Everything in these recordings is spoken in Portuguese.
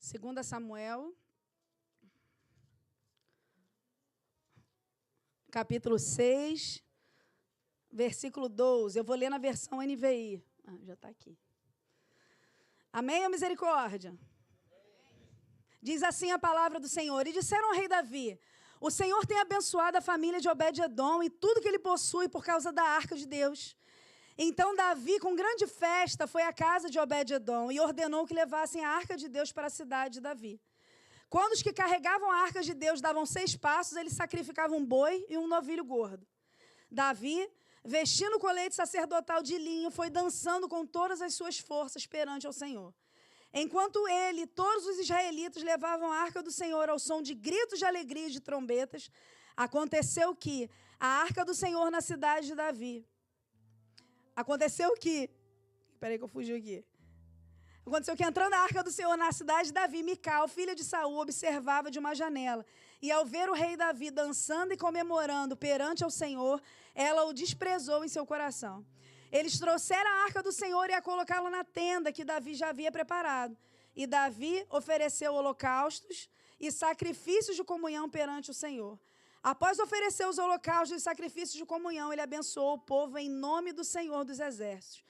2 Samuel, capítulo 6, versículo 12. Eu vou ler na versão NVI. Já está aqui. Amém ou misericórdia? Diz assim a palavra do Senhor. E disseram ao rei Davi: o Senhor tem abençoado a família de Obed-edom e tudo que ele possui por causa da arca de Deus. Então Davi, com grande festa, foi à casa de Obed-edom e ordenou que levassem a arca de Deus para a cidade de Davi. Quando os que carregavam a arca de Deus davam 6 passos, eles sacrificavam um boi e um novilho gordo. Davi, vestindo o colete sacerdotal de linho, foi dançando com todas as suas forças perante ao Senhor. Enquanto ele e todos os israelitas levavam a arca do Senhor ao som de gritos de alegria e de trombetas, aconteceu que a arca do Senhor na cidade de Davi... Espera aí que eu fugi aqui. Aconteceu que, entrando a arca do Senhor na cidade de Davi, Mical, filha de Saul, observava de uma janela. E, ao ver o rei Davi dançando e comemorando perante ao Senhor, ela o desprezou em seu coração. Eles trouxeram a arca do Senhor e a colocaram na tenda que Davi já havia preparado. E Davi ofereceu holocaustos e sacrifícios de comunhão perante o Senhor. Após oferecer os holocaustos e sacrifícios de comunhão, ele abençoou o povo em nome do Senhor dos Exércitos.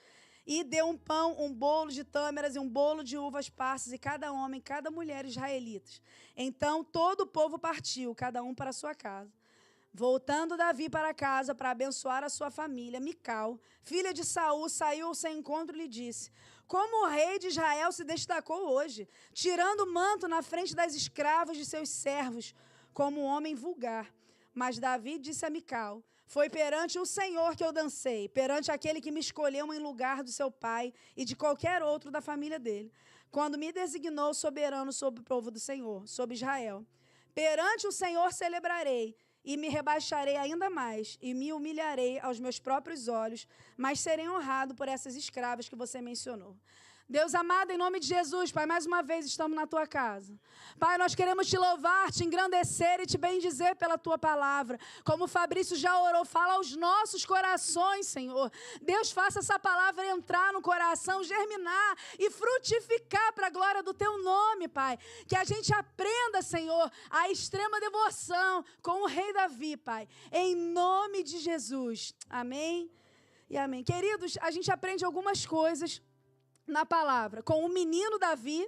E deu um pão, um bolo de tâmaras e um bolo de uvas passas, e cada homem, cada mulher israelitas. Então todo o povo partiu, cada um para a sua casa. Voltando Davi para casa para abençoar a sua família, Mical, filha de Saul, saiu ao seu encontro e lhe disse: como o rei de Israel se destacou hoje, tirando o manto na frente das escravas de seus servos, como um homem vulgar. Mas Davi disse a Mical: foi perante o Senhor que eu dancei, perante aquele que me escolheu em lugar do seu pai e de qualquer outro da família dele, quando me designou soberano sobre o povo do Senhor, sobre Israel. Perante o Senhor celebrarei, e me rebaixarei ainda mais, e me humilharei aos meus próprios olhos, mas serei honrado por essas escravas que você mencionou. Deus amado, em nome de Jesus, Pai, mais uma vez estamos na Tua casa. Pai, nós queremos Te louvar, Te engrandecer e Te bendizer pela Tua palavra. Como o Fabrício já orou, fala aos nossos corações, Senhor. Deus, faça essa palavra entrar no coração, germinar e frutificar para a glória do Teu nome, Pai. Que a gente aprenda, Senhor, a extrema devoção com o rei Davi, Pai. Em nome de Jesus. Amém e amém. Queridos, a gente aprende algumas coisas na palavra, com o menino Davi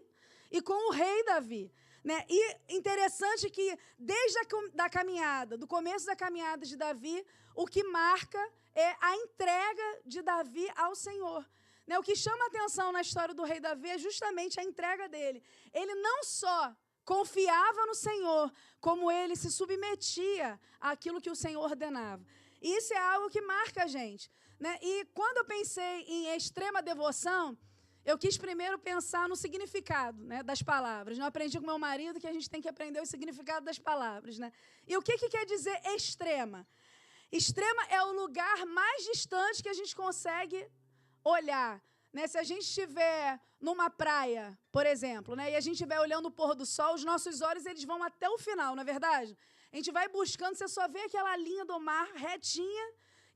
e com o rei Davi, né? E interessante que desde da caminhada, do começo da caminhada de Davi, o que marca é a entrega de Davi ao Senhor, né? O que chama a atenção na história do rei Davi é justamente a entrega dele. Ele não só confiava no Senhor, como ele se submetia àquilo que o Senhor ordenava. Isso é algo que marca a gente, né? E quando eu pensei em extrema devoção, eu quis primeiro pensar no significado, né, das palavras. Eu aprendi com meu marido que a gente tem que aprender o significado das palavras, né? E o que quer dizer extrema? Extrema é o lugar mais distante que a gente consegue olhar, né? Se a gente estiver numa praia, por exemplo, né, e a gente estiver olhando o pôr do sol, os nossos olhos eles vão até o final, não é verdade? A gente vai buscando, você só vê aquela linha do mar retinha,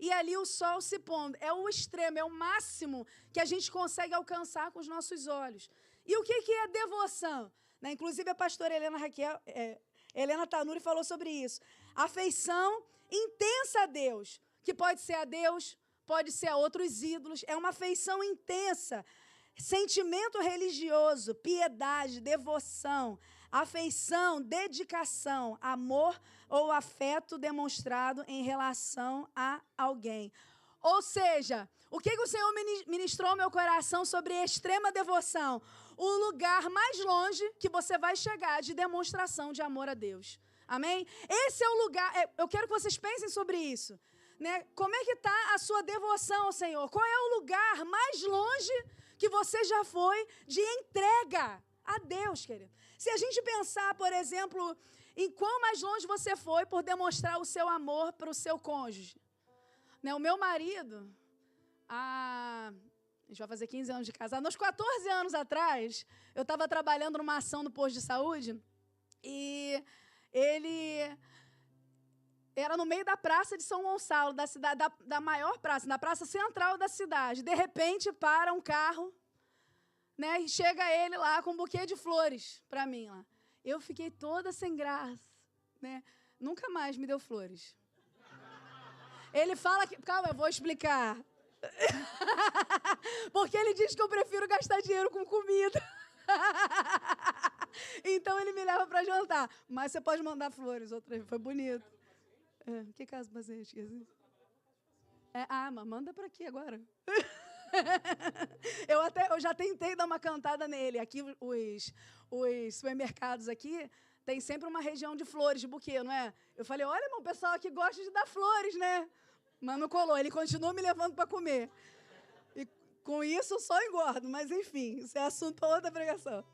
e ali o sol se pondo. É o extremo, é o máximo que a gente consegue alcançar com os nossos olhos. E o que é devoção? Né? Inclusive, a pastora Helena Tanuri falou sobre isso. Afeição intensa a Deus, que pode ser a Deus, pode ser a outros ídolos. É uma afeição intensa. Sentimento religioso, piedade, devoção, afeição, dedicação, amor ou afeto demonstrado em relação a alguém. Ou seja, o que o Senhor ministrou ao meu coração sobre extrema devoção? O lugar mais longe que você vai chegar de demonstração de amor a Deus. Amém? Esse é o lugar, eu quero que vocês pensem sobre isso. Né? Como é que está a sua devoção ao Senhor? Qual é o lugar mais longe que você já foi de entrega a Deus, querido? Se a gente pensar, por exemplo, em quão mais longe você foi por demonstrar o seu amor para o seu cônjuge. Né? O meu marido, a gente vai fazer 15 anos de casado, uns 14 anos atrás, eu estava trabalhando numa ação no posto de saúde e ele era no meio da praça de São Gonçalo, da cidade, da maior praça, na praça central da cidade. De repente, para um carro né? E chega ele lá com um buquê de flores para mim lá. Eu fiquei toda sem graça, né? Nunca mais me deu flores. Ele fala que... Calma, eu vou explicar. Porque ele diz que eu prefiro gastar dinheiro com comida. Então ele me leva para jantar. Mas você pode mandar flores. Outra vez. Foi bonito. Que caso você esqueci? Mas manda para aqui agora. Eu já tentei dar uma cantada nele. Aqui, os supermercados aqui tem sempre uma região de flores, de buquê, não é? Eu falei, olha, irmão, o pessoal aqui gosta de dar flores, né? Mas não colou. Ele continua me levando para comer. E com isso eu só engordo. Mas, enfim, isso é assunto para outra pregação.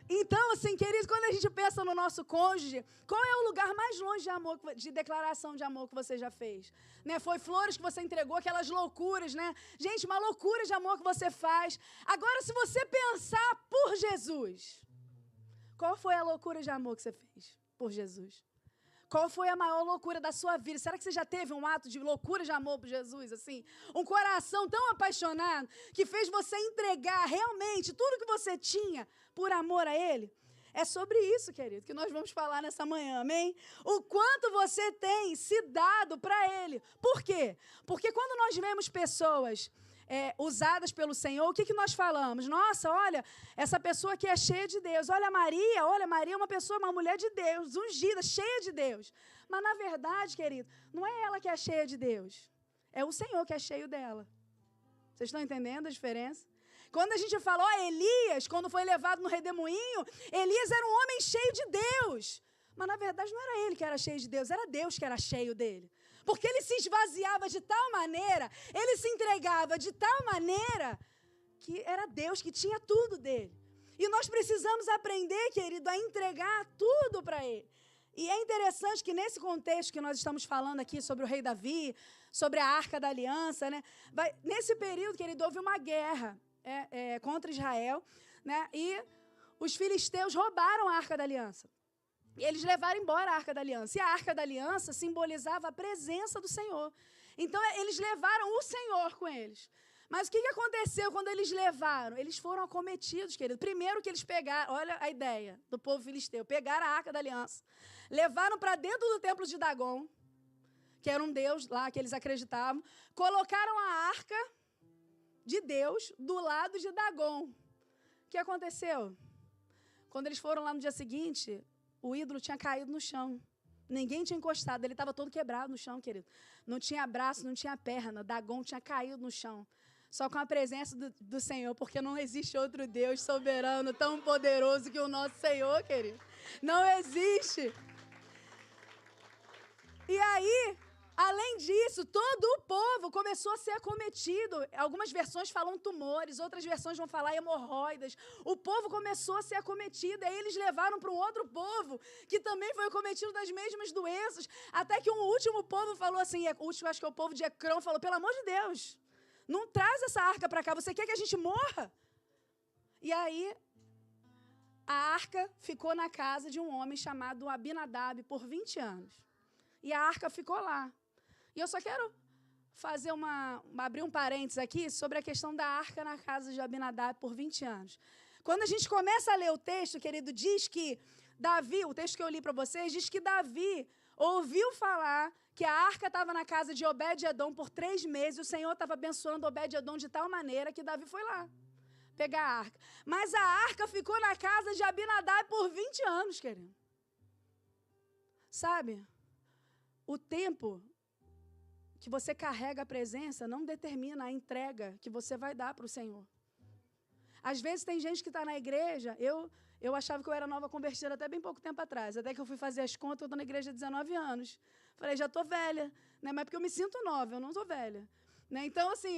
Então, assim, queridos, quando a gente pensa no nosso cônjuge, qual é o lugar mais longe de amor, de declaração de amor que você já fez? Né? Foi flores que você entregou, aquelas loucuras, né? Gente, uma loucura de amor que você faz. Agora, se você pensar por Jesus, qual foi a loucura de amor que você fez por Jesus? Qual foi a maior loucura da sua vida? Será que você já teve um ato de loucura de amor por Jesus, assim? Um coração tão apaixonado que fez você entregar realmente tudo que você tinha por amor a Ele? É sobre isso, querido, que nós vamos falar nessa manhã, amém? O quanto você tem se dado para Ele. Por quê? Porque quando nós vemos pessoas... usadas pelo Senhor, o que nós falamos? Nossa, olha, essa pessoa aqui é cheia de Deus. Olha, Maria é uma pessoa, uma mulher de Deus, ungida, cheia de Deus. Mas, na verdade, querido, não é ela que é cheia de Deus. É o Senhor que é cheio dela. Vocês estão entendendo a diferença? Quando a gente fala, Elias, quando foi levado no redemoinho, Elias era um homem cheio de Deus. Mas, na verdade, não era ele que era cheio de Deus, era Deus que era cheio dele. Porque ele se esvaziava de tal maneira, ele se entregava de tal maneira, que era Deus que tinha tudo dele. E nós precisamos aprender, querido, a entregar tudo para Ele. E é interessante que nesse contexto que nós estamos falando aqui sobre o rei Davi, sobre a Arca da Aliança, né? Nesse período, querido, houve uma guerra contra Israel, né? E os filisteus roubaram a Arca da Aliança. E eles levaram embora a Arca da Aliança. E a Arca da Aliança simbolizava a presença do Senhor. Então, eles levaram o Senhor com eles. Mas o que aconteceu quando eles levaram? Eles foram acometidos, querido. Primeiro que eles pegaram, olha a ideia do povo filisteu, pegaram a Arca da Aliança, levaram para dentro do templo de Dagom, que era um deus lá que eles acreditavam, colocaram a Arca de Deus do lado de Dagom. O que aconteceu? Quando eles foram lá no dia seguinte... O ídolo tinha caído no chão. Ninguém tinha encostado. Ele estava todo quebrado no chão, querido. Não tinha braço, não tinha perna. Dagom tinha caído no chão. Só com a presença do Senhor, porque não existe outro Deus soberano tão poderoso que o nosso Senhor, querido. Não existe. E aí... Além disso, todo o povo começou a ser acometido. Algumas versões falam tumores, outras versões vão falar hemorroidas. O povo começou a ser acometido, aí eles levaram para um outro povo, que também foi acometido das mesmas doenças, até que um último povo falou assim, acho que é o povo de Ecrón, falou, pelo amor de Deus, não traz essa arca para cá, você quer que a gente morra? E aí, a arca ficou na casa de um homem chamado Abinadab por 20 anos. E a arca ficou lá. E eu só quero fazer abrir um parênteses aqui sobre a questão da arca na casa de Abinadab por 20 anos. Quando a gente começa a ler o texto, querido, diz que Davi, o texto que eu li para vocês, diz que Davi ouviu falar que a arca estava na casa de Obed-Edom por 3 meses, e o Senhor estava abençoando Obed-Edom de tal maneira que Davi foi lá pegar a arca. Mas a arca ficou na casa de Abinadab por 20 anos, querido. Sabe? O tempo que você carrega a presença não determina a entrega que você vai dar para o Senhor. Às vezes tem gente que está na igreja, eu achava que eu era nova convertida até bem pouco tempo atrás, até que eu fui fazer as contas, eu estou na igreja há 19 anos. Falei, já estou velha, né? Mas porque eu me sinto nova, eu não estou velha. Né? Então, assim,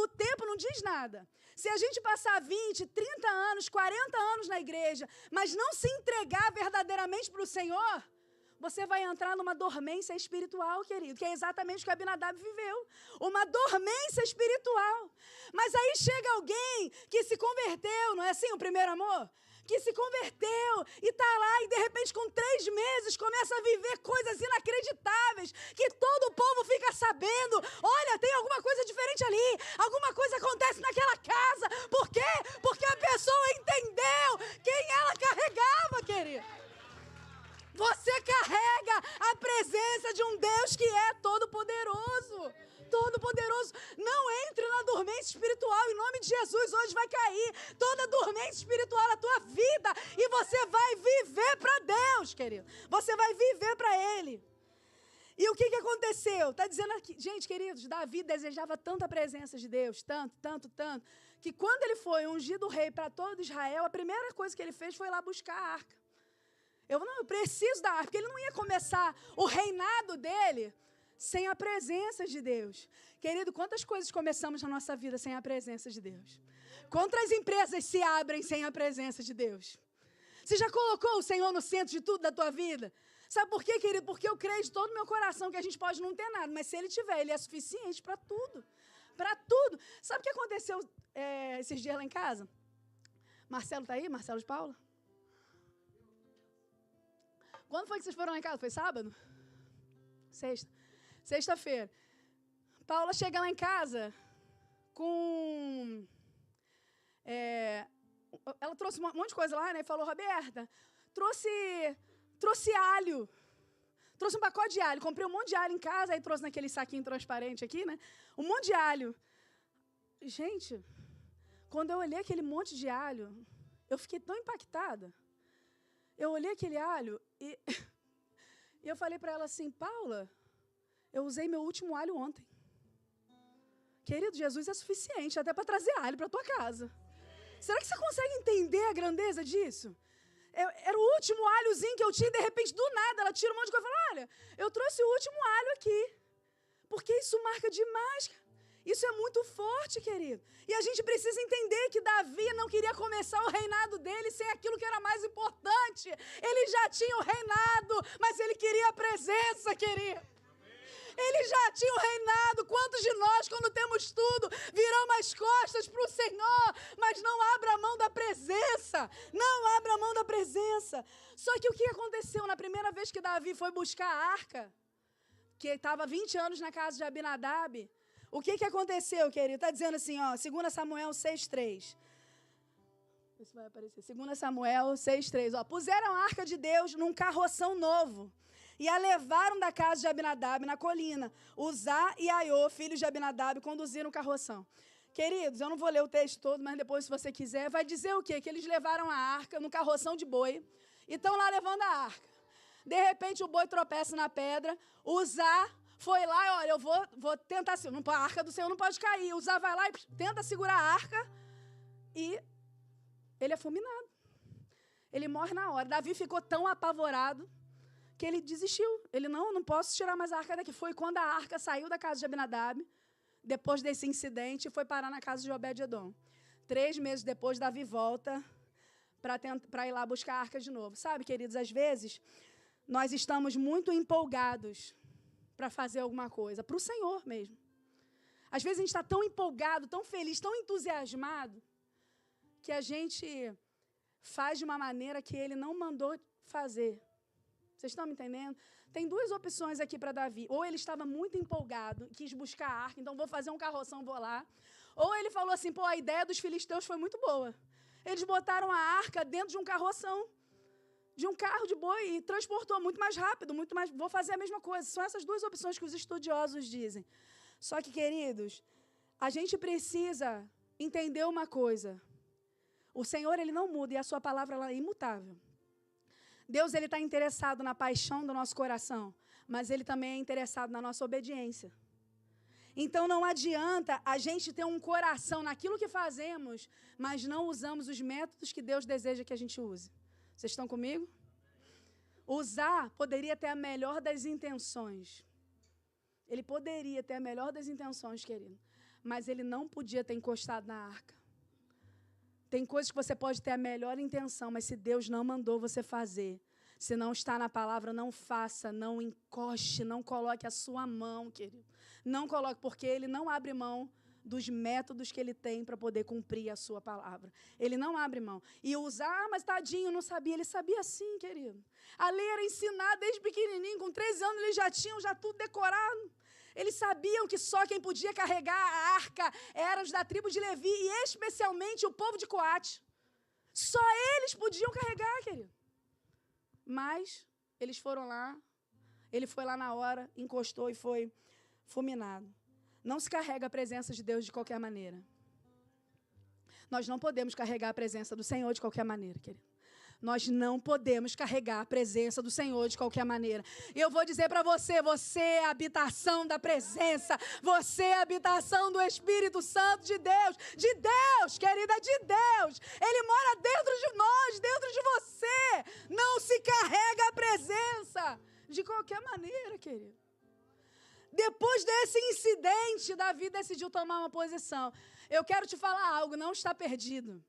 o tempo não diz nada. Se a gente passar 20, 30 anos, 40 anos na igreja, mas não se entregar verdadeiramente para o Senhor... Você vai entrar numa dormência espiritual, querido, que é exatamente o que Abinadab viveu. Uma dormência espiritual. Mas aí chega alguém que se converteu, não é assim o primeiro amor? Que se converteu e está lá e de repente com 3 meses começa a viver coisas inacreditáveis, que todo o povo fica sabendo. Olha, tem alguma coisa diferente ali, alguma coisa acontece naquela casa. Por quê? Porque a hoje vai cair toda dormência espiritual na tua vida e você vai viver para Deus, querido. Você vai viver para Ele. E o que aconteceu? Está dizendo aqui, gente, queridos, Davi desejava tanto a presença de Deus, tanto, que quando ele foi ungido rei para todo Israel, a primeira coisa que ele fez foi lá buscar a arca. Eu preciso da arca, porque ele não ia começar o reinado dele sem a presença de Deus. Querido, quantas coisas começamos na nossa vida sem a presença de Deus? Quantas empresas se abrem sem a presença de Deus? Você já colocou o Senhor no centro de tudo da tua vida? Sabe por quê, querido? Porque eu creio de todo o meu coração que a gente pode não ter nada, mas se Ele tiver, Ele é suficiente para tudo. Para tudo. Sabe o que aconteceu esses dias lá em casa? Marcelo está aí? Marcelo de Paula? Quando foi que vocês foram lá em casa? Foi sábado? Sexta-feira. Paula chega lá em casa com... ela trouxe um monte de coisa lá, né? E falou, Roberta, trouxe alho. Trouxe um pacote de alho. Comprei um monte de alho em casa, aí trouxe naquele saquinho transparente aqui, né? Um monte de alho. Gente, quando eu olhei aquele monte de alho, eu fiquei tão impactada. Eu olhei aquele alho e eu falei para ela assim, Paula, eu usei meu último alho ontem. Querido, Jesus é suficiente até para trazer alho para tua casa. Será que você consegue entender a grandeza disso? Era o último alhozinho que eu tinha, de repente, do nada, ela tira um monte de coisa e fala, olha, eu trouxe o último alho aqui. Porque isso marca demais. Isso é muito forte, querido. E a gente precisa entender que Davi não queria começar o reinado dele sem aquilo que era mais importante. Ele já tinha o reinado, mas ele queria a presença, querido. Ele já tinha o reinado. Quantos de nós, quando temos tudo, viramos as costas para o Senhor, mas não abra a mão da presença. Não abra a mão da presença. Só que o que aconteceu na primeira vez que Davi foi buscar a arca, que estava 20 anos na casa de Abinadab, o que aconteceu, querido? Está dizendo assim, ó, 2 Samuel 6:3. Isso vai aparecer. 2 Samuel 6:3. Ó, puseram a arca de Deus num carroção novo e a levaram da casa de Abinadab na colina. Uzá e Aiô, filhos de Abinadab, conduziram o carroção. Queridos, eu não vou ler o texto todo, mas depois, se você quiser, vai dizer o quê? Que eles levaram a arca no carroção de boi e estão lá levando a arca. De repente, o boi tropeça na pedra. Uzá foi lá e, olha, eu vou tentar... A arca do Senhor não pode cair. Uzá vai lá e tenta segurar a arca e ele é fulminado. Ele morre na hora. Davi ficou tão apavorado que ele desistiu. Ele, não posso tirar mais a arca daqui. Foi quando a arca saiu da casa de Abinadab, depois desse incidente, foi parar na casa de Obed-edom. 3 meses depois, Davi volta para ir lá buscar a arca de novo. Sabe, queridos, às vezes, nós estamos muito empolgados para fazer alguma coisa, para o Senhor mesmo. Às vezes, a gente está tão empolgado, tão feliz, tão entusiasmado, que a gente faz de uma maneira que Ele não mandou fazer. Vocês estão me entendendo? Tem 2 opções aqui para Davi. Ou ele estava muito empolgado, quis buscar a arca, então vou fazer um carroção, vou lá. Ou ele falou assim, a ideia dos filisteus foi muito boa. Eles botaram a arca dentro de um carroção, de um carro de boi, e transportou muito mais rápido, muito mais... Vou fazer a mesma coisa. São essas 2 opções que os estudiosos dizem. Só que, queridos, a gente precisa entender uma coisa. O Senhor, Ele não muda, e a sua palavra ela é imutável. Deus, Ele está interessado na paixão do nosso coração, mas Ele também é interessado na nossa obediência. Então, não adianta a gente ter um coração naquilo que fazemos, mas não usamos os métodos que Deus deseja que a gente use. Vocês estão comigo? Uzá poderia ter a melhor das intenções. Ele poderia ter a melhor das intenções, querido, mas ele não podia ter encostado na arca. Tem coisas que você pode ter a melhor intenção, mas se Deus não mandou você fazer, se não está na palavra, não faça, não encoste, não coloque a sua mão, querido. Não coloque, porque Ele não abre mão dos métodos que Ele tem para poder cumprir a sua palavra. Ele não abre mão. E usar, mas tadinho, não sabia. Ele sabia sim, querido. A lei era ensinada desde pequenininho, com 13 anos eles já tinham tudo decorado. Eles sabiam que só quem podia carregar a arca eram os da tribo de Levi, e especialmente o povo de Coate. Só eles podiam carregar, querido. Mas eles foram lá, ele foi lá na hora, encostou e foi fulminado. Não se carrega a presença de Deus de qualquer maneira. Nós não podemos carregar a presença do Senhor de qualquer maneira, querido. Nós não podemos carregar a presença do Senhor de qualquer maneira. E eu vou dizer para você, você é a habitação da presença. Você é a habitação do Espírito Santo de Deus. De Deus, querida, de Deus. Ele mora dentro de nós, dentro de você. Não se carrega a presença de qualquer maneira, querido. Depois desse incidente, Davi decidiu tomar uma posição. Eu quero te falar algo, não está perdido.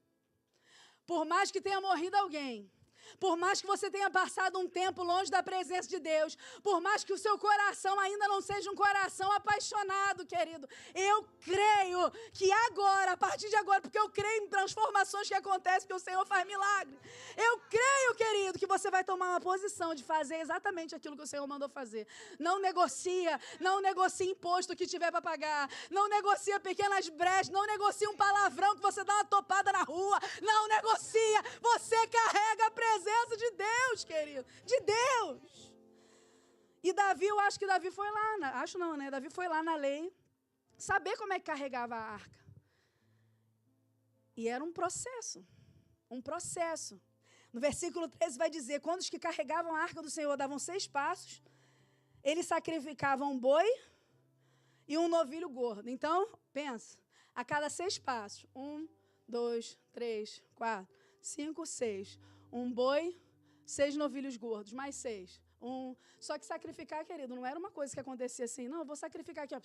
Por mais que tenha morrido alguém, por mais que você tenha passado um tempo longe da presença de Deus, por mais que o seu coração ainda não seja um coração apaixonado, querido, eu creio que agora, a partir de agora, porque eu creio em transformações que acontecem, porque o Senhor faz milagre. Eu creio, querido, que você vai tomar uma posição de fazer exatamente aquilo que o Senhor mandou fazer. Não negocia imposto que tiver para pagar, não negocia pequenas brechas, não negocia um palavrão que você dá uma topada na rua, não negocia, você carrega a presença de Deus, querido, de Deus. E Davi, eu acho que Davi foi lá, Davi foi lá na lei, saber como é que carregava a arca. E era um processo. No versículo 13 vai dizer, quando os que carregavam a arca do Senhor davam 6 passos, eles sacrificavam um boi e um novilho gordo. Então, pensa, a cada 6 passos, 1, 2, 3, 4, 5, 6, um boi, 6 novilhos gordos, mais 6. Só que sacrificar, querido, não era uma coisa que acontecia assim. Não, eu vou sacrificar aqui, ó.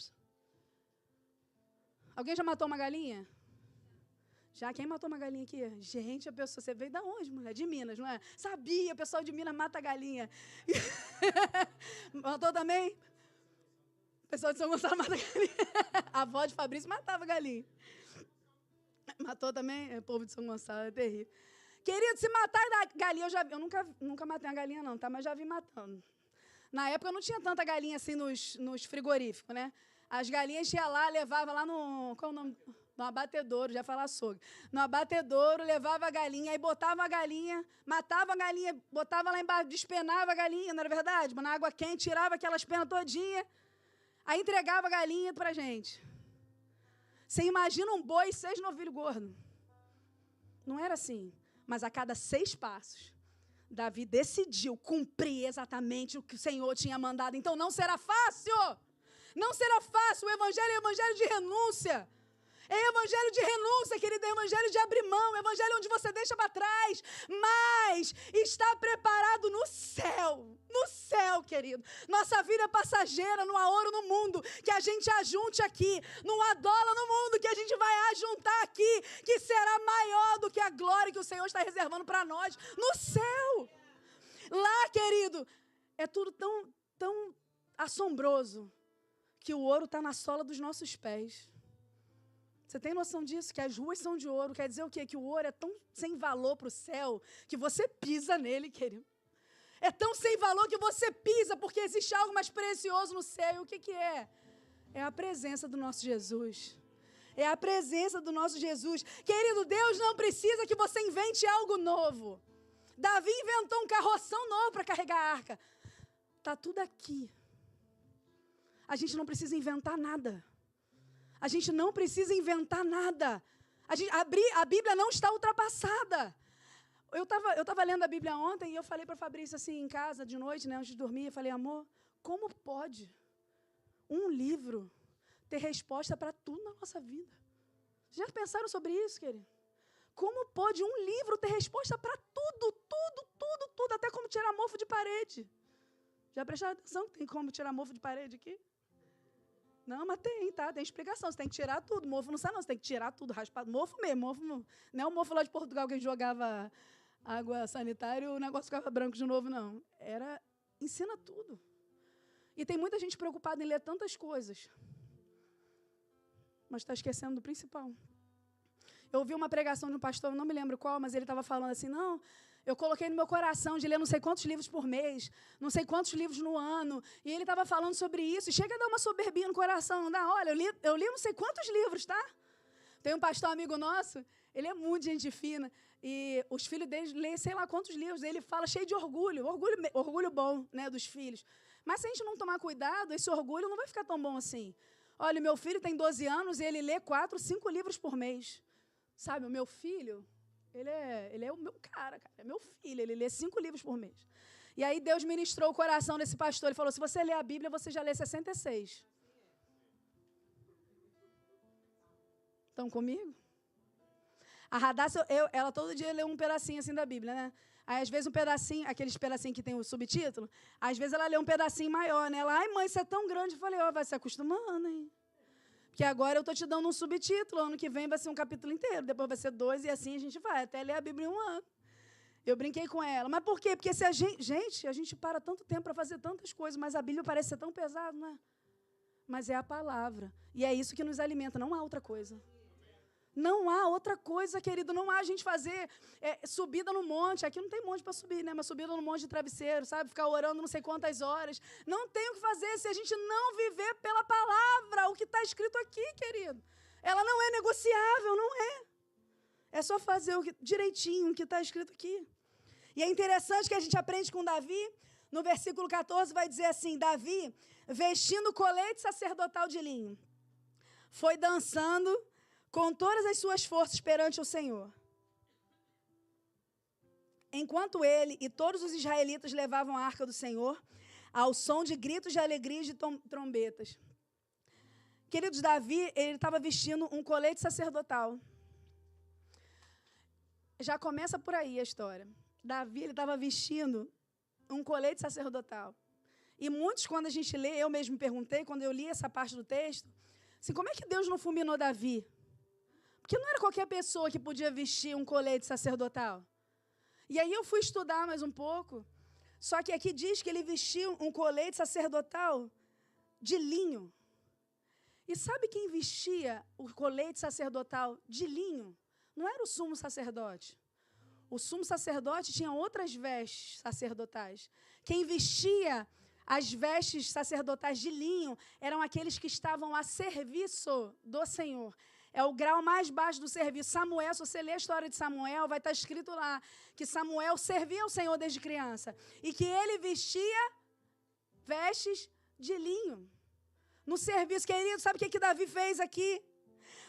Alguém já matou uma galinha? Já? Quem matou uma galinha aqui? Gente, a pessoa, você veio de onde, mulher? De Minas, não é? Sabia, o pessoal de Minas mata galinha. Matou também? O pessoal de São Gonçalo mata galinha. A avó de Fabrício matava galinha. Matou também? O povo de São Gonçalo, é terrível. Querido, se matar galinha, eu nunca matei uma galinha não, tá? Mas já vi matando. Na época não tinha tanta galinha assim nos frigoríficos, né? As galinhas ia lá, levava lá qual é o nome? No abatedouro, já fala açougue. No abatedouro, levava a galinha, aí botava a galinha, matava a galinha, botava lá embaixo, despenava a galinha, não era verdade? Na água quente, tirava aquelas penas todinha, aí entregava a galinha pra gente. Você imagina um boi e 6 novilhos gordos. Não era assim. Mas a cada 6 passos, Davi decidiu cumprir exatamente o que o Senhor tinha mandado. Então não será fácil. Não será fácil. O evangelho é evangelho de renúncia. É evangelho de renúncia, querido, é evangelho de abrir mão, é evangelho onde você deixa para trás, mas está preparado no céu, querido. Nossa vida é passageira, não há ouro no mundo que a gente ajunte aqui, não há dólar no mundo que a gente vai ajuntar aqui, que será maior do que a glória que o Senhor está reservando para nós no céu. Lá, querido, é tudo tão assombroso que o ouro está na sola dos nossos pés. Você tem noção disso? Que as ruas são de ouro. Quer dizer o quê? Que o ouro é tão sem valor para o céu que você pisa nele, querido. É tão sem valor que você pisa porque existe algo mais precioso no céu. E o que é? É a presença do nosso Jesus. É a presença do nosso Jesus. Querido, Deus não precisa que você invente algo novo. Davi inventou um carroção novo para carregar a arca. Está tudo aqui. A gente não precisa inventar nada. A gente não precisa inventar nada. A Bíblia não está ultrapassada. Eu tava lendo a Bíblia ontem e eu falei para a Fabrício assim, em casa, de noite, né, antes de dormir, eu falei, amor, como pode um livro ter resposta para tudo na nossa vida? Já pensaram sobre isso, querido? Como pode um livro ter resposta para tudo, até como tirar mofo de parede? Já prestaram atenção que tem como tirar mofo de parede aqui? Não, mas tem, tá? Tem explicação. Você tem que tirar tudo. Mofo não sai, não. Você tem que tirar tudo, raspado. Mofo mesmo, mofo. Não é o mofo lá de Portugal que a gente jogava água sanitária e o negócio ficava branco de novo, não. Ensina tudo. E tem muita gente preocupada em ler tantas coisas, mas está esquecendo do principal. Eu ouvi uma pregação de um pastor, não me lembro qual, mas ele estava falando assim, não, eu coloquei no meu coração de ler não sei quantos livros por mês, não sei quantos livros no ano, e ele estava falando sobre isso, e chega a dar uma soberbinha no coração, não, olha, eu li não sei quantos livros, tá? Tem um pastor amigo nosso, ele é muito gente fina, e os filhos dele leem sei lá quantos livros, ele fala cheio de orgulho bom, né, dos filhos. Mas se a gente não tomar cuidado, esse orgulho não vai ficar tão bom assim. Olha, meu filho tem 12 anos e ele lê 4, 5 livros por mês. Sabe, o meu filho, ele é o meu cara, é meu filho, ele lê 5 livros por mês. E aí Deus ministrou o coração desse pastor, ele falou, se você ler a Bíblia, você já lê 66. Estão comigo? A Radassa, ela todo dia lê um pedacinho assim da Bíblia, né? Aí, às vezes, um pedacinho, aqueles pedacinhos que tem o subtítulo, às vezes ela lê um pedacinho maior, né? Ela, ai, mãe, isso é tão grande. Eu falei, ó, vai se acostumando, hein? Porque agora eu estou te dando um subtítulo, ano que vem vai ser um capítulo inteiro, depois vai ser 2, e assim a gente vai, até ler a Bíblia em um ano. Eu brinquei com ela. Mas por quê? Porque se a gente para tanto tempo para fazer tantas coisas, mas a Bíblia parece ser tão pesada, não é? Mas é a palavra. E é isso que nos alimenta, não há outra coisa. Não há outra coisa, querido. Não há a gente fazer subida no monte. Aqui não tem monte para subir, né? Mas subida no monte de travesseiro, sabe? Ficar orando não sei quantas horas. Não tem o que fazer se a gente não viver pela palavra, o que está escrito aqui, querido. Ela não é negociável, não é. É só fazer direitinho o que está escrito aqui. E é interessante que a gente aprende com Davi. No versículo 14 vai dizer assim, Davi, vestindo colete sacerdotal de linho, foi dançando com todas as suas forças perante o Senhor. Enquanto ele e todos os israelitas levavam a arca do Senhor, ao som de gritos de alegria e de trombetas. Queridos, Davi, ele estava vestindo um colete sacerdotal. Já começa por aí a história. Davi, ele estava vestindo um colete sacerdotal. E muitos, quando a gente lê, eu mesmo me perguntei, quando eu li essa parte do texto, assim, como é que Deus não fulminou Davi? Porque não era qualquer pessoa que podia vestir um colete sacerdotal. E aí eu fui estudar mais um pouco, só que aqui diz que ele vestiu um colete sacerdotal de linho. E sabe quem vestia o colete sacerdotal de linho? Não era o sumo sacerdote. O sumo sacerdote tinha outras vestes sacerdotais. Quem vestia as vestes sacerdotais de linho eram aqueles que estavam a serviço do Senhor. É o grau mais baixo do serviço. Samuel, se você ler a história de Samuel, vai estar escrito lá que Samuel servia ao Senhor desde criança e que ele vestia vestes de linho. No serviço, querido, sabe o que Davi fez aqui?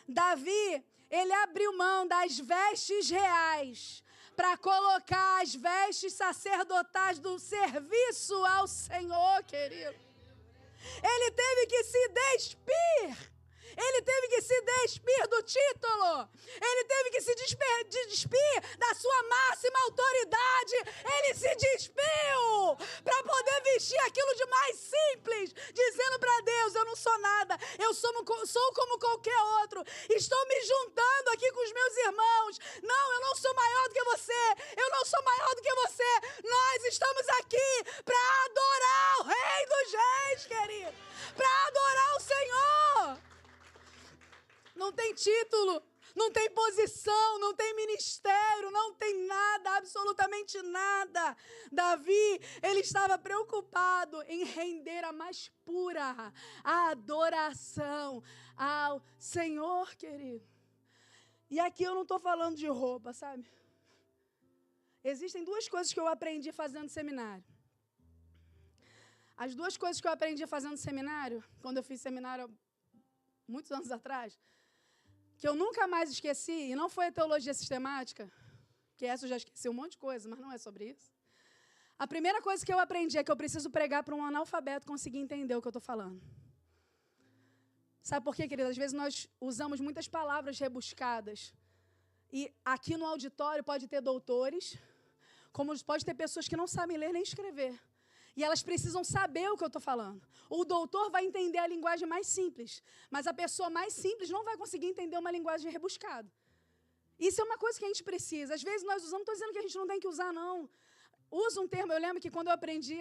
Davi, ele abriu mão das vestes reais para colocar as vestes sacerdotais do serviço ao Senhor, querido. Ele teve que se despir. Ele teve que se despir do título. Ele teve que se despir da sua máxima autoridade. Ele se despiu para poder vestir aquilo de mais simples, dizendo para Deus, eu não sou nada, eu sou como qualquer outro. Estou me juntando aqui com os meus irmãos. Não, eu não sou maior do que você. Eu não sou maior do que você. Nós estamos aqui para adorar o Rei dos Reis, querido. Para adorar o Senhor. Não tem título, não tem posição, não tem ministério, não tem nada, absolutamente nada. Davi, ele estava preocupado em render a mais pura adoração ao Senhor, querido. E aqui eu não estou falando de roupa, sabe? Existem 2 coisas que eu aprendi fazendo seminário. As 2 coisas que eu aprendi fazendo seminário, quando eu fiz seminário muitos anos atrás, que eu nunca mais esqueci, e não foi a teologia sistemática, que essa eu já esqueci um monte de coisa, mas não é sobre isso. A primeira coisa que eu aprendi é que eu preciso pregar para um analfabeto conseguir entender o que eu estou falando. Sabe por quê, querida? Às vezes nós usamos muitas palavras rebuscadas. E aqui no auditório pode ter doutores, como pode ter pessoas que não sabem ler nem escrever. E elas precisam saber o que eu estou falando. O doutor vai entender a linguagem mais simples, mas a pessoa mais simples não vai conseguir entender uma linguagem rebuscada. Isso é uma coisa que a gente precisa. Às vezes nós usamos, não estou dizendo que a gente não tem que usar, não. Usa um termo, eu lembro que quando eu aprendi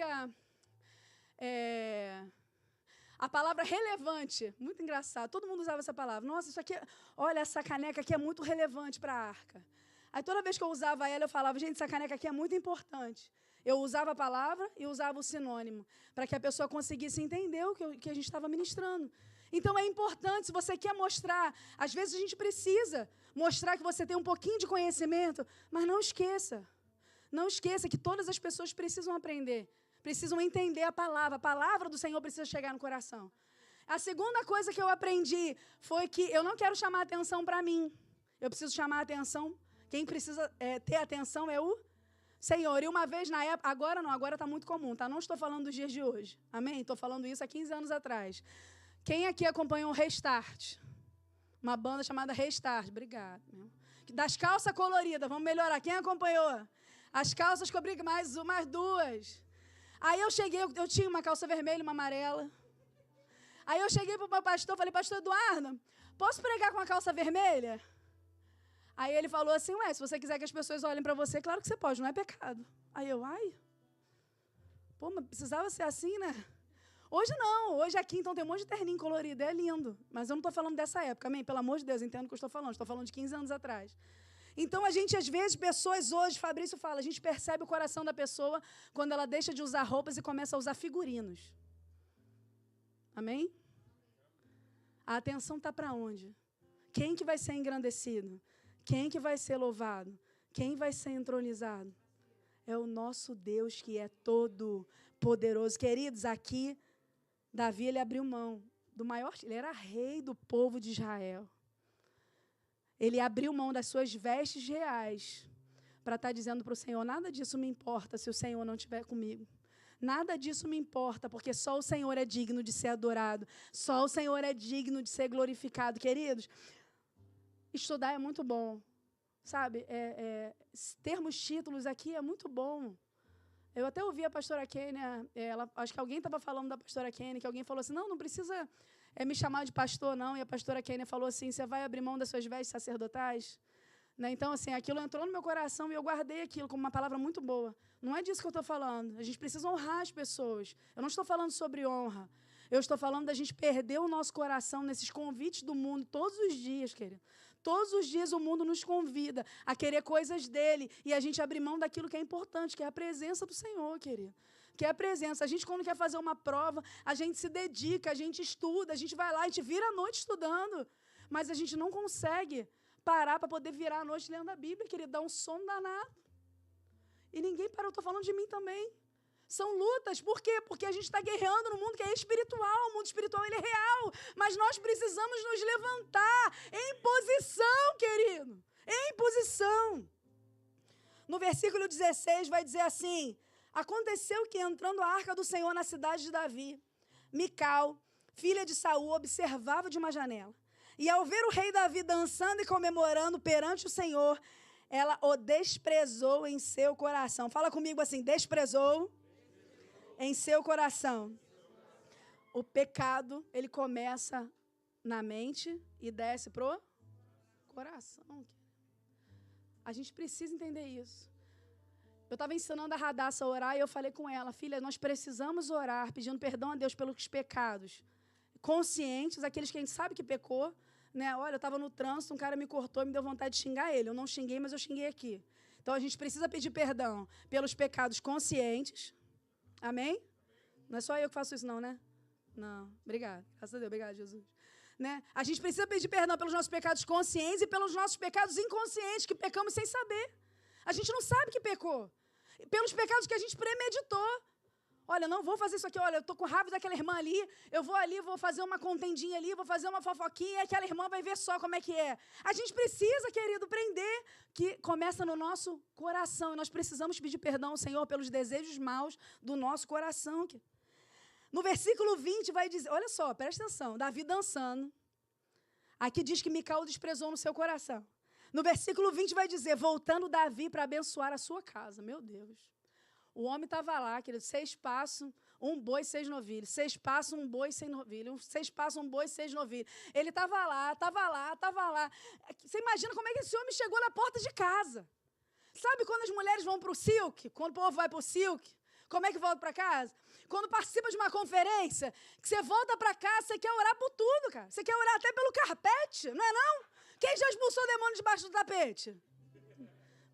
a palavra relevante, muito engraçado, todo mundo usava essa palavra. Nossa, isso aqui, olha, essa caneca aqui é muito relevante para a arca. Aí toda vez que eu usava ela, eu falava, gente, essa caneca aqui é muito importante. Eu usava a palavra e usava o sinônimo, para que a pessoa conseguisse entender o que a gente estava ministrando. Então, é importante, se você quer mostrar, às vezes a gente precisa mostrar que você tem um pouquinho de conhecimento, mas não esqueça que todas as pessoas precisam aprender, precisam entender a palavra do Senhor precisa chegar no coração. A segunda coisa que eu aprendi foi que eu não quero chamar atenção para mim, Eu preciso chamar a atenção. Quem precisa ter atenção é o Senhor. E uma vez na época, agora não, agora está muito comum, tá? Não estou falando dos dias de hoje. Amém? Estou falando isso há 15 anos atrás. Quem aqui acompanhou o Restart? Uma banda chamada Restart. Obrigada. Das calças coloridas, vamos melhorar. Quem acompanhou? As calças que eu brigo mais umas duas. Aí eu cheguei, eu tinha uma calça vermelha e uma amarela. Aí eu cheguei para o meu pastor, falei, pastor Eduardo, posso pregar com a calça vermelha? Aí ele falou assim, ué, se você quiser que as pessoas olhem para você, claro que você pode, não é pecado. Aí eu, pô, mas precisava ser assim, né? Hoje não, hoje aqui então tem um monte de terninho colorido, é lindo. Mas eu não estou falando dessa época, amém? Pelo amor de Deus, entendo o que eu estou falando de 15 anos atrás. Então a gente, às vezes, pessoas hoje, Fabrício fala, a gente percebe o coração da pessoa quando ela deixa de usar roupas e começa a usar figurinos. Amém? A atenção está para onde? Quem que vai ser engrandecido? Quem que vai ser louvado? Quem vai ser entronizado? É o nosso Deus que é todo poderoso. Queridos, aqui, Davi, ele abriu mão do maior, ele era rei do povo de Israel. Ele abriu mão das suas vestes reais para estar dizendo para o Senhor, nada disso me importa se o Senhor não estiver comigo. Nada disso me importa, porque só o Senhor é digno de ser adorado. Só o Senhor é digno de ser glorificado. Queridos, estudar é muito bom. Sabe, termos títulos aqui é muito bom. Eu até ouvi a pastora Kênia, acho que alguém estava falando da pastora Kênia, que alguém falou assim, não precisa me chamar de pastor, não. E a pastora Kênia falou assim, você vai abrir mão das suas vestes sacerdotais? Né? Então, assim, aquilo entrou no meu coração e eu guardei aquilo como uma palavra muito boa. Não é disso que eu estou falando. A gente precisa honrar as pessoas. Eu não estou falando sobre honra. Eu estou falando da gente perder o nosso coração nesses convites do mundo todos os dias, querido. Todos os dias o mundo nos convida a querer coisas dele e a gente abrir mão daquilo que é importante, que é a presença do Senhor, querido. Que é a presença. A gente, quando quer fazer uma prova, a gente se dedica, a gente estuda, a gente vai lá, a gente vira a noite estudando. Mas a gente não consegue parar para poder virar a noite lendo a Bíblia, querido. Dá um sono danado. E ninguém parou, eu estou falando de mim também. São lutas. Por quê? Porque a gente está guerreando no mundo que é espiritual. O mundo espiritual, ele é real. Mas nós precisamos nos levantar em posição, querido. Em posição. No versículo 16 vai dizer assim, aconteceu que, entrando a arca do Senhor na cidade de Davi, Mical, filha de Saul, observava de uma janela. E ao ver o rei Davi dançando e comemorando perante o Senhor, ela o desprezou em seu coração. Fala comigo assim, desprezou em seu coração. O pecado, ele começa na mente e desce pro coração. A gente precisa entender isso. Eu estava ensinando a Radassa a orar e eu falei com ela, filha, nós precisamos orar pedindo perdão a Deus pelos pecados conscientes, aqueles que a gente sabe que pecou, né? Olha, eu estava no trânsito, um cara me cortou e me deu vontade de xingar ele. Eu não xinguei, mas eu xinguei aqui. Então, a gente precisa pedir perdão pelos pecados conscientes. Amém? Não é só eu que faço isso, não, né? Não. Obrigada. Graças a Deus. Obrigada, Jesus. Né? A gente precisa pedir perdão pelos nossos pecados conscientes e pelos nossos pecados inconscientes, que pecamos sem saber. A gente não sabe que pecou. Pelos pecados que a gente premeditou. Olha, não vou fazer isso aqui. Olha, eu estou com raiva daquela irmã ali. Eu vou ali, vou fazer uma contendinha ali, vou fazer uma fofoquinha e aquela irmã vai ver só como é que é. A gente precisa, querido, aprender que começa no nosso coração. E nós precisamos pedir perdão ao Senhor pelos desejos maus do nosso coração. No versículo 20 vai dizer, olha só, presta atenção, Davi dançando. Aqui diz que Mical desprezou no seu coração. No versículo 20 vai dizer, voltando Davi para abençoar a sua casa. Meu Deus. O homem estava lá, querido, 6 passos, um boi, 6 novilhos. 6 passos, um boi, 6 novilhos. 6 passos, um boi, 6 novilhos. Ele estava lá. Você imagina como é que esse homem chegou na porta de casa. Sabe quando as mulheres vão para o silk? Quando o povo vai para o silk? Como é que volta para casa? Quando participa de uma conferência, que você volta para casa, você quer orar por tudo, cara. Você quer orar até pelo carpete, não é não? Quem já expulsou o demônio debaixo do tapete?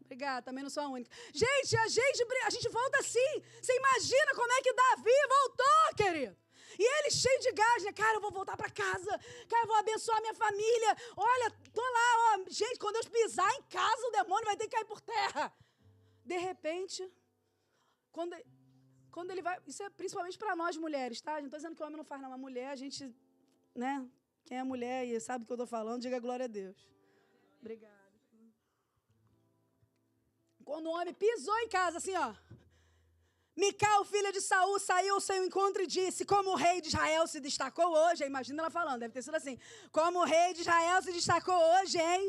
Obrigada, também não sou a única. Gente, a gente volta assim. Você imagina como é que Davi voltou, querido? E ele cheio de gás, né? Cara, eu vou voltar para casa. Cara, eu vou abençoar minha família. Olha, tô lá, ó. Gente, quando eu pisar em casa, o demônio vai ter que cair por terra. De repente, quando ele vai... Isso é principalmente para nós mulheres, tá? Não estou dizendo que o homem não faz, não. A mulher, a gente, né? Quem é mulher e sabe o que eu estou falando, diga glória a Deus. Obrigada. Quando o homem pisou em casa, assim, ó. Mical, filha de Saul, saiu ao seu encontro e disse, como o rei de Israel se destacou hoje. Imagina ela falando, deve ter sido assim. Como o rei de Israel se destacou hoje, hein?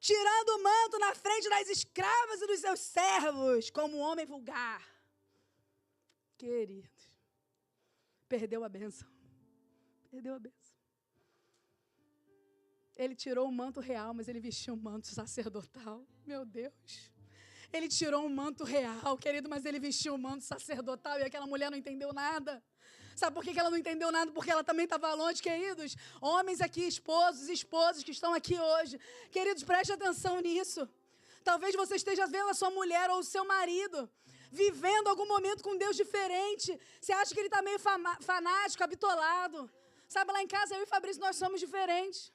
Tirando o manto na frente das escravas e dos seus servos, como um homem vulgar. Queridos, perdeu a bênção. Perdeu a bênção. Ele tirou o manto real, mas ele vestiu um manto sacerdotal. Meu Deus. Ele tirou um manto real, querido, mas ele vestiu um manto sacerdotal e aquela mulher não entendeu nada. Sabe por que ela não entendeu nada? Porque ela também estava longe, queridos. Homens aqui, esposos e esposas que estão aqui hoje. Queridos, preste atenção nisso. Talvez você esteja vendo a sua mulher ou o seu marido vivendo algum momento com Deus diferente. Você acha que ele está meio fanático, habitolado. Sabe, lá em casa, eu e Fabrício, nós somos diferentes.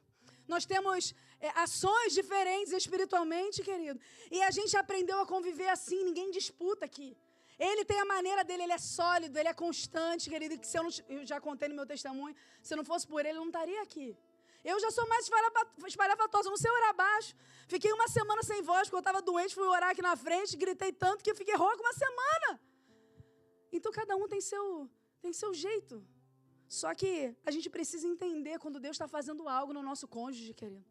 Nós temos ações diferentes espiritualmente, querido. E a gente aprendeu a conviver assim, ninguém disputa aqui. Ele tem a maneira dele, ele é sólido, ele é constante, querido. Que se eu já contei no meu testemunho, se não fosse por ele, eu não estaria aqui. Eu já sou mais espalhafatosa, não sei orar baixo. Fiquei uma semana sem voz, porque eu estava doente, fui orar aqui na frente, gritei tanto que eu fiquei rouca uma semana. Então, cada um tem seu jeito. Só que a gente precisa entender quando Deus está fazendo algo no nosso cônjuge, querido.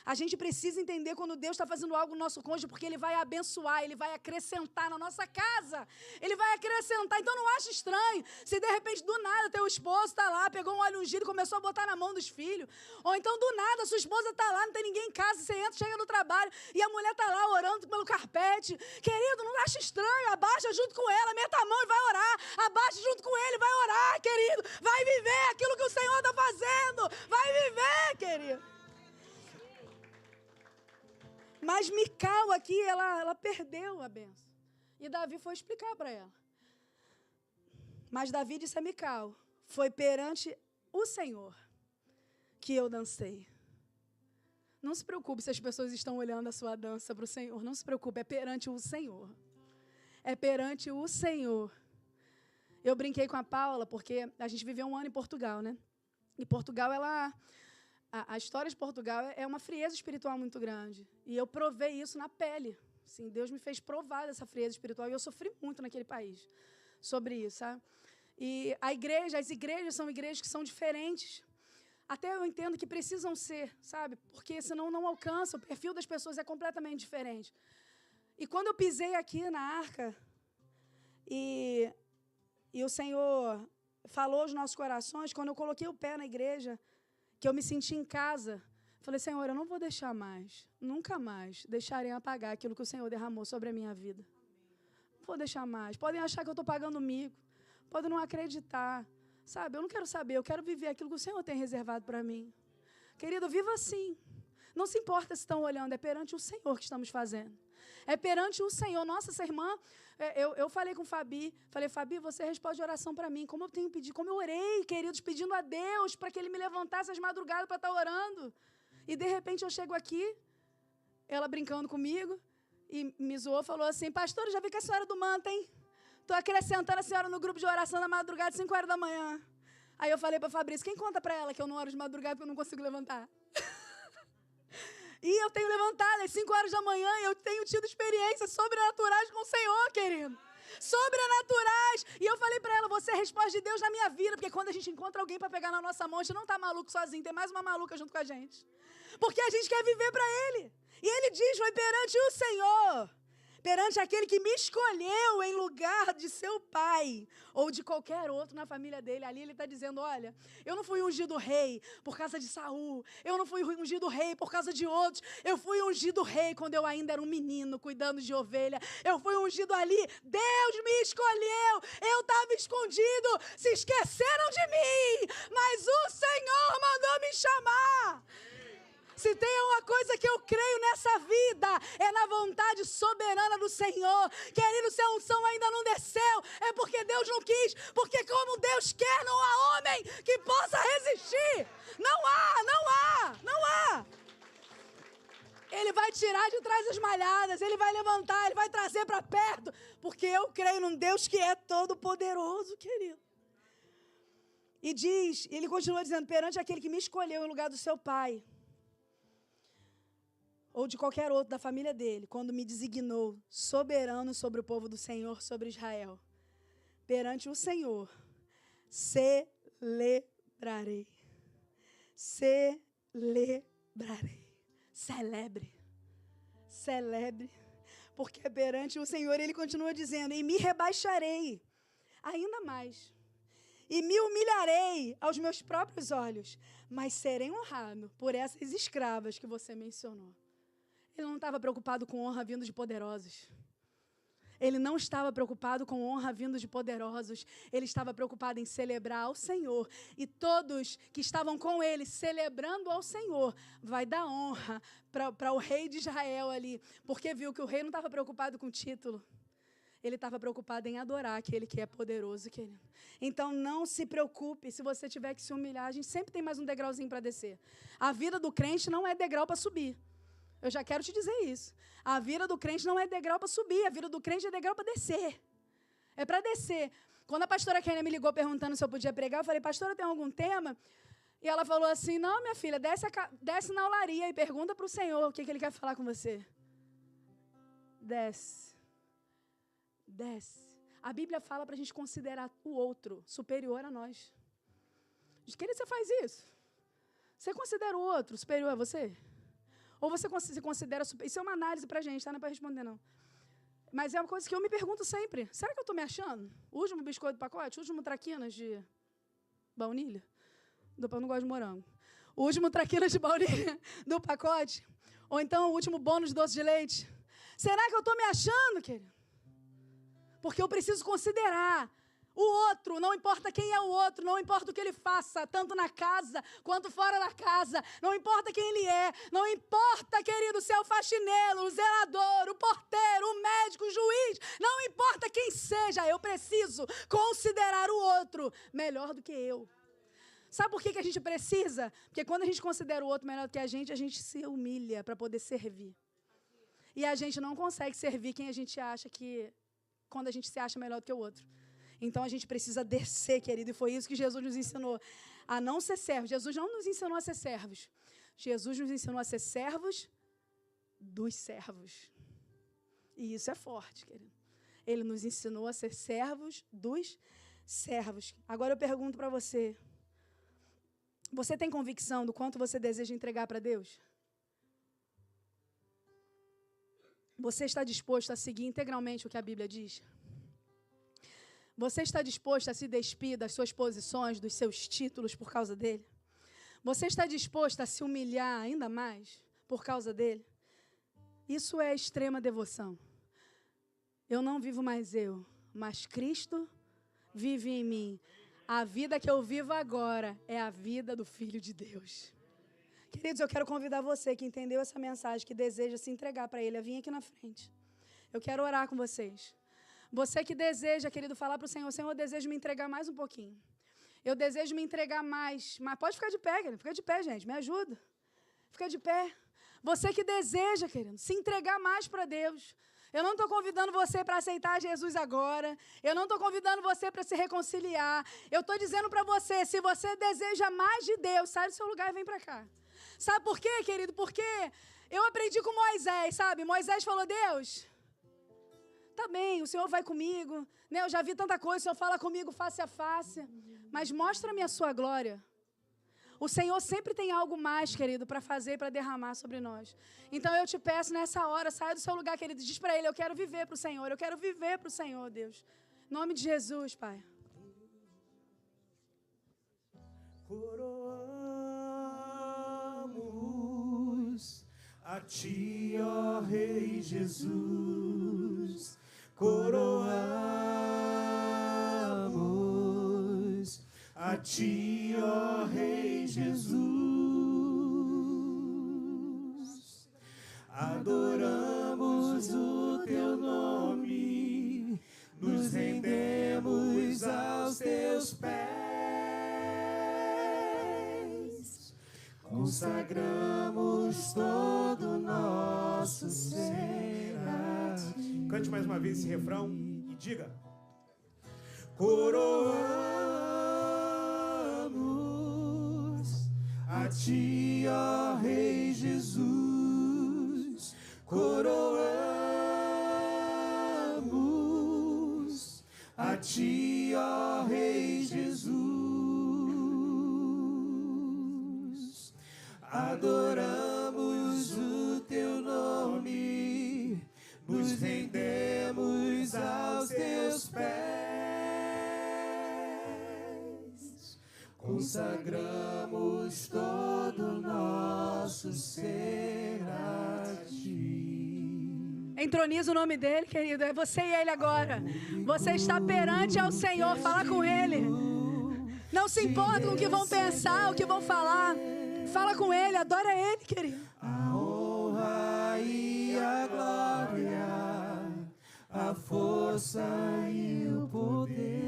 A gente precisa entender quando Deus está fazendo algo no nosso cônjuge, porque Ele vai abençoar, Ele vai acrescentar na nossa casa. Ele vai acrescentar. Então não acha estranho se de repente do nada teu esposo está lá, pegou um óleo ungido e começou a botar na mão dos filhos. Ou então do nada sua esposa está lá, não tem ninguém em casa, você entra, chega no trabalho e a mulher está lá orando pelo carpete. Querido, não acha estranho, abaixa junto com ela, meta a mão e vai orar. Abaixa junto com ele, vai orar, querido. Vai viver aquilo que o Senhor está fazendo. Vai viver, querido. Mas Mical aqui, ela perdeu a bênção. E Davi foi explicar para ela. Mas Davi disse a Mical, foi perante o Senhor que eu dancei. Não se preocupe se as pessoas estão olhando a sua dança para o Senhor. Não se preocupe, é perante o Senhor. É perante o Senhor. Eu brinquei com a Paula, porque a gente viveu um ano em Portugal, né? E Portugal, a história de Portugal é uma frieza espiritual muito grande. E eu provei isso na pele. Assim, Deus me fez provar dessa frieza espiritual. E eu sofri muito naquele país sobre isso, sabe? E as igrejas são igrejas que são diferentes. Até eu entendo que precisam ser, sabe? Porque senão não alcança. O perfil das pessoas é completamente diferente. E quando eu pisei aqui na arca, e o Senhor falou aos nossos corações, quando eu coloquei o pé na igreja, que eu me senti em casa, falei, Senhor, eu não vou deixar mais, nunca mais, deixarem apagar aquilo que o Senhor derramou sobre a minha vida. Não vou deixar mais. Podem achar que eu estou pagando mico, podem não acreditar, sabe? Eu não quero saber, eu quero viver aquilo que o Senhor tem reservado para mim. Querido, viva assim. Não se importa se estão olhando, é perante o Senhor que estamos fazendo. É perante o Senhor. Nossa, essa irmã, eu falei com Fabi, Fabi, você responde oração para mim. Como eu tenho pedido, como eu orei, queridos, pedindo a Deus para que Ele me levantasse às madrugadas para estar orando. E, de repente, eu chego aqui, ela brincando comigo, e me zoou, falou assim, pastora, já vi que a senhora é do manto, hein? Estou acrescentando a senhora no grupo de oração na madrugada, 5 horas da manhã. Aí eu falei para Fabrício, quem conta para ela que eu não oro de madrugada porque eu não consigo levantar? E eu tenho levantado às 5 horas da manhã e eu tenho tido experiências sobrenaturais com o Senhor, querido. Sobrenaturais. E eu falei para ela, você é a resposta de Deus na minha vida. Porque quando a gente encontra alguém para pegar na nossa mão, a gente não está maluco sozinho, tem mais uma maluca junto com a gente. Porque a gente quer viver para Ele. E Ele diz, foi perante o Senhor, perante aquele que me escolheu em lugar de seu pai ou de qualquer outro na família dele. Ali ele está dizendo, olha, eu não fui ungido rei por causa de Saul, eu não fui ungido rei por causa de outros, eu fui ungido rei quando eu ainda era um menino cuidando de ovelha, eu fui ungido ali, Deus me escolheu, eu estava escondido, se esqueceram de mim, mas o Senhor mandou me chamar. Se tem uma coisa que eu creio nessa vida, é na vontade soberana do Senhor. Querido, se a unção ainda não desceu, é porque Deus não quis. Porque como Deus quer, não há homem que possa resistir. Não há. Ele vai tirar de trás as malhadas, Ele vai levantar, Ele vai trazer para perto. Porque eu creio num Deus que é todo poderoso, querido. E ele continua dizendo, perante aquele que me escolheu em lugar do seu pai. ou de qualquer outro da família dele, quando me designou soberano sobre o povo do Senhor, sobre Israel, perante o Senhor, celebrarei. Celebrarei. Celebre. Celebre. Porque perante o Senhor, ele continua dizendo, e me rebaixarei ainda mais. E me humilharei aos meus próprios olhos, mas serei honrado por essas escravas que você mencionou. Ele não estava preocupado com honra vindo de poderosos. Ele não estava preocupado com honra vindo de poderosos. Ele estava preocupado em celebrar ao Senhor. E todos que estavam com ele, celebrando ao Senhor, vai dar honra para o rei de Israel ali. Porque viu que o rei não estava preocupado com o título. Ele estava preocupado em adorar aquele que é poderoso, querido. Então, não se preocupe se você tiver que se humilhar. A gente sempre tem mais um degrauzinho para descer. A vida do crente não é degrau para subir. Eu já quero te dizer isso. A vida do crente não é degrau para subir. A vida do crente é degrau para descer. É para descer. Quando a pastora Kênia me ligou perguntando se eu podia pregar, eu falei, pastora, tem algum tema? E ela falou assim, não, minha filha, desce na olaria e pergunta para o Senhor o que ele quer falar com você. Desce. Desce. A Bíblia fala para a gente considerar o outro superior a nós. De que você faz isso? Você considera o outro superior a você? Ou você se considera superior? Isso é uma análise para a gente, tá? Não é para responder, não. Mas é uma coisa que eu me pergunto sempre. Será que eu estou me achando? O último biscoito do pacote? O último traquinas de baunilha? Eu não gosto de morango. O último traquinas de baunilha do pacote? Ou então o último bônus de doce de leite? Será que eu estou me achando, querido? Porque eu preciso considerar o outro, não importa quem é o outro, não importa o que ele faça, tanto na casa quanto fora da casa, não importa quem ele é, não importa, querido, se é o faxineiro, o zelador, o porteiro, o médico, o juiz, não importa quem seja, eu preciso considerar o outro melhor do que eu. Sabe por que a gente precisa? Porque quando a gente considera o outro melhor do que a gente se humilha para poder servir. E a gente não consegue servir quem a gente acha que, quando a gente se acha melhor do que o outro. Então, a gente precisa descer, querido, e foi isso que Jesus nos ensinou, a não ser servos. Jesus não nos ensinou a ser servos. Jesus nos ensinou a ser servos dos servos. E isso é forte, querido. Ele nos ensinou a ser servos dos servos. Agora eu pergunto para você, você tem convicção do quanto você deseja entregar para Deus? Você está disposto a seguir integralmente o que a Bíblia diz? Você está disposto a se despir das suas posições, dos seus títulos por causa dele? Você está disposto a se humilhar ainda mais por causa dele? Isso é extrema devoção. Eu não vivo mais eu, mas Cristo vive em mim. A vida que eu vivo agora é a vida do Filho de Deus. Queridos, eu quero convidar você que entendeu essa mensagem, que deseja se entregar para Ele, a vir aqui na frente. Eu quero orar com vocês. Você que deseja, querido, falar para o Senhor, Senhor, eu desejo me entregar mais um pouquinho. Eu desejo me entregar mais. Mas pode ficar de pé, querido. Fica de pé, gente. Me ajuda. Fica de pé. Você que deseja, querido, se entregar mais para Deus. Eu não estou convidando você para aceitar Jesus agora. Eu não estou convidando você para se reconciliar. Eu estou dizendo para você, se você deseja mais de Deus, sai do seu lugar e vem para cá. Sabe por quê, querido? Porque eu aprendi com Moisés, sabe? Moisés falou, Deus, tá bem, o Senhor vai comigo, né? Eu já vi tanta coisa, o Senhor fala comigo face a face, mas mostra-me a sua glória. O Senhor sempre tem algo mais, querido, para fazer, para derramar sobre nós. Então eu te peço nessa hora, saia do seu lugar, querido, diz para Ele, eu quero viver para o Senhor, eu quero viver para o Senhor, Deus. Em nome de Jesus, Pai. Coroamos a Ti, ó Rei Jesus. Coroamos a Ti, ó Rei Jesus. Adoramos o Teu nome, nos rendemos aos Teus pés, consagramos todo o nosso ser a Ti. Cante mais uma vez esse refrão e diga: coroamos a Ti, ó Rei Jesus. coroamos a Ti, ó Rei Jesus. Adoramos o Teu nome, nos rendemos aos Teus pés, consagramos todo o nosso ser a Ti. Entroniza o nome dele, querido. É você e ele agora. Você está perante ao Senhor. Fala com ele. Não se importa com o que vão pensar, o que vão falar. Fala com ele, adora ele, querido. A honra e a glória, a força e o poder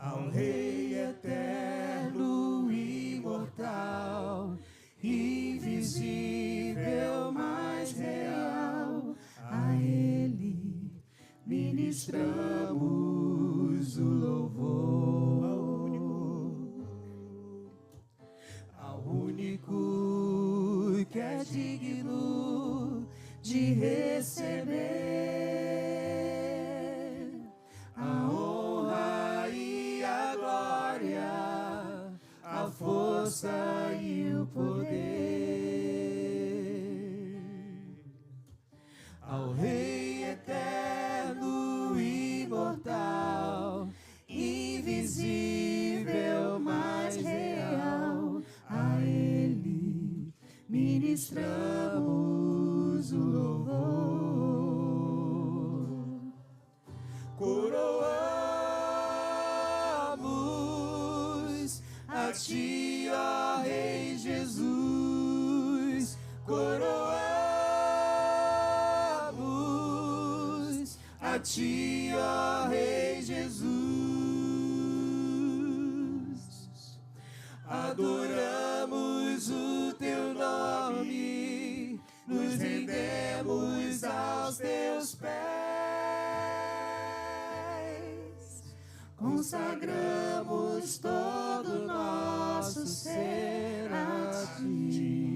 ao Rei eterno, imortal, invisível, mais real. A Ele ministramos o louvor. Ao único que é digno de receber a honra e a glória, a força e o poder. Ao Rei eterno, imortal, invisível, mais real, a Ele ministramos o louvor. Coroamos a Ti, ó Rei Jesus. Coroamos a Ti, ó Rei Jesus. Adoramos o Teu nome, nos rendemos aos Teus pés, consagramos todo o nosso ser a Ti.